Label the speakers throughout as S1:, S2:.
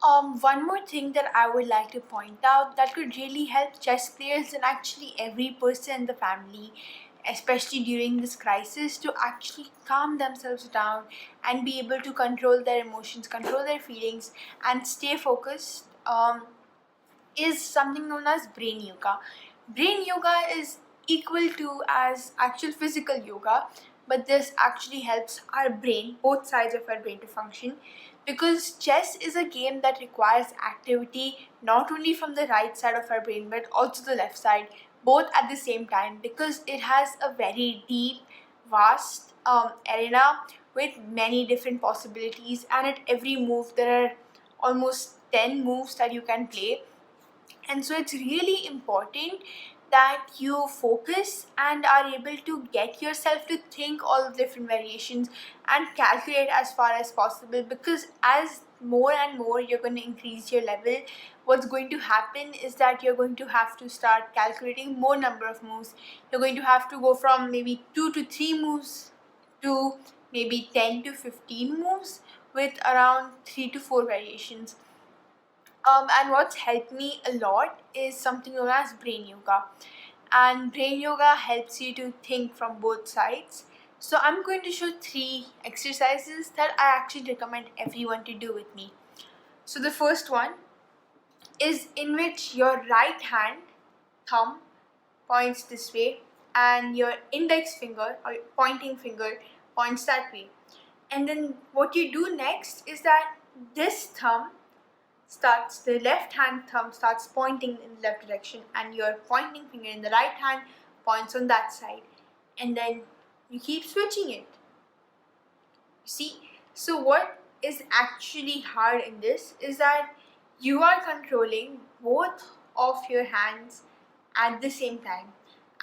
S1: One more thing that I would like to point out that could really help chess players and actually every person in the family, especially during this crisis, to actually calm themselves down and be able to control their emotions, control their feelings, and stay focused. Is something known as brain yoga. Brain yoga is equal to as actual physical yoga, but this actually helps our brain, both sides of our brain, to function, because chess is a game that requires activity not only from the right side of our brain but also the left side, both at the same time, because it has a very deep, vast arena with many different possibilities, and at every move there are almost 10 moves that you can play. And so it's really important that you focus and are able to get yourself to think all the different variations and calculate as far as possible, because as more and more you're going to increase your level, what's going to happen is that you're going to have to start calculating more number of moves. You're going to have to go from maybe 2 to 3 moves to maybe 10 to 15 moves with around 3 to 4 variations. And what's helped me a lot is something known as brain yoga. And brain yoga helps you to think from both sides. So I'm going to show 3 exercises that I actually recommend everyone to do with me. So the first one is in which your right hand thumb points this way and your index finger or pointing finger points that way. And then what you do next is that this thumb starts, the left hand thumb starts pointing in the left direction, and your pointing finger in the right hand points on that side, and then you keep switching it. See, so what is actually hard in this is that you are controlling both of your hands at the same time,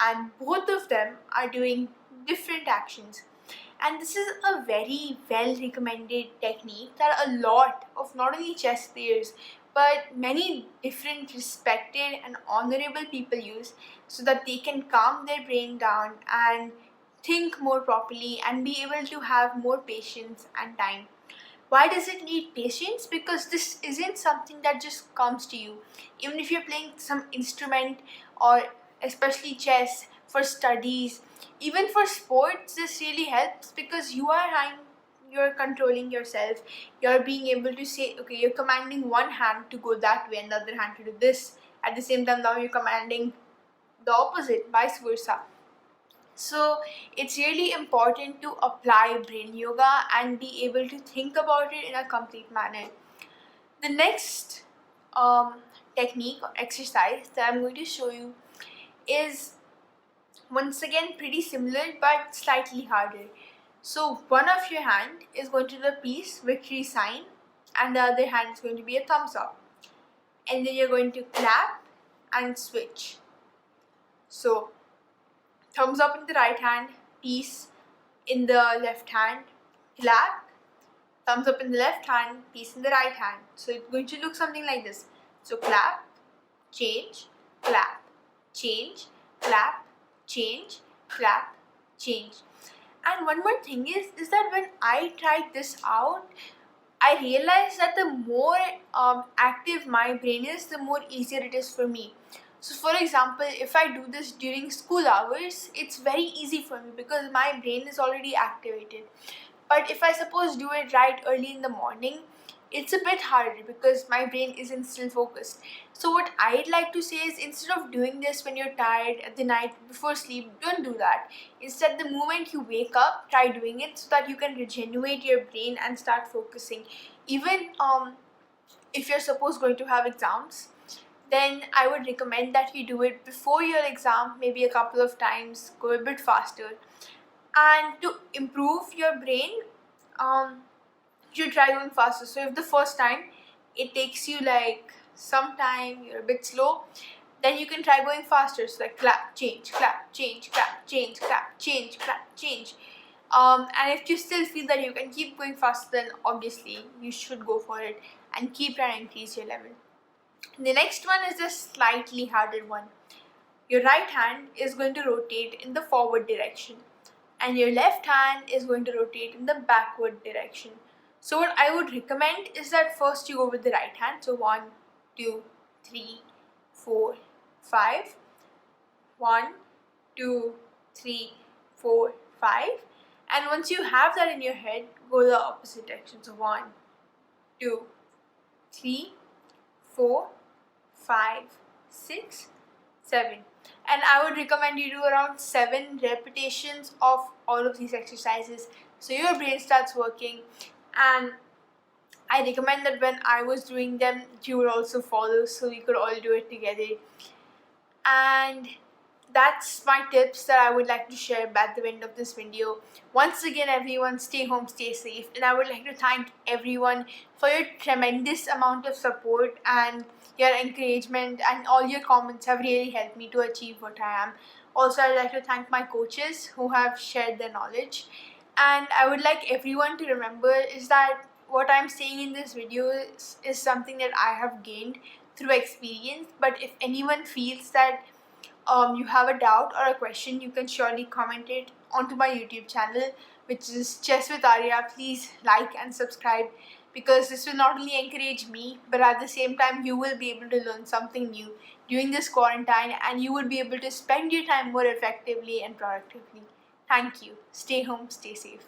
S1: and both of them are doing different actions. And this is a very well recommended technique that a lot of not only chess players but many different respected and honorable people use, so that they can calm their brain down and think more properly and be able to have more patience and time. Why does it need patience? Because this isn't something that just comes to you. Even if you're playing some instrument, or especially chess, for studies, even for sports, this really helps, because you're controlling yourself. You're being able to say, okay, you're commanding one hand to go that way and the other hand to do this. At the same time, now you're commanding the opposite, vice versa. So it's really important to apply brain yoga and be able to think about it in a complete manner. The next technique or exercise that I'm going to show you is once again pretty similar but slightly harder. So one of your hand is going to do the peace victory sign, and the other hand is going to be a thumbs up. And then you're going to clap and switch. So thumbs up in the right hand, peace in the left hand, clap, thumbs up in the left hand, peace in the right hand. So it's going to look something like this. So clap, change, clap, change, clap, change, clap, change. And one more thing is that when I tried this out, I realized that the more active my brain is, the more easier it is for me. So, for example, if I do this during school hours, it's very easy for me because my brain is already activated. But if I suppose do it right early in the morning, it's a bit harder because my brain isn't still focused. So what I'd like to say is, instead of doing this when you're tired at the night before sleep, don't do that. Instead, the moment you wake up, try doing it so that you can regenerate your brain and start focusing. Even if you're suppose going to have exams, then I would recommend that you do it before your exam, maybe a couple of times, go a bit faster. And to improve your brain, um, you try going faster. So if the first time it takes you like some time, you're a bit slow, then you can try going faster. So like clap, change, clap, change, clap, change, clap, change, clap, change. And if you still feel that you can keep going faster, then obviously you should go for it and keep trying to increase your level. The next one is a slightly harder one. Your right hand is going to rotate in the forward direction, and your left hand is going to rotate in the backward direction. So what I would recommend is that first you go with the right hand. So 1, 2, 3, 4, 5. 1, 2, 3, 4, 5. And once you have that in your head, go the opposite direction. So 1, 2, 3, 4, 5, 6, 7. And I would recommend you do around 7 repetitions of all of these exercises so your brain starts working. And I recommend that when I was doing them, you would also follow so we could all do it together. And that's my tips that I would like to share at the end of this video. Once again, everyone, stay home, stay safe. And I would like to thank everyone for your tremendous amount of support and your encouragement, and all your comments have really helped me to achieve what I am. Also, I'd like to thank my coaches who have shared their knowledge. And I would like everyone to remember is that what I'm saying in this video is something that I have gained through experience. But if anyone feels that you have a doubt or a question, you can surely comment it onto my YouTube channel, which is Chess with Arya. Please like and subscribe, because this will not only encourage me, but at the same time you will be able to learn something new during this quarantine, and you will be able to spend your time more effectively and productively. Thank you. Stay home, stay safe.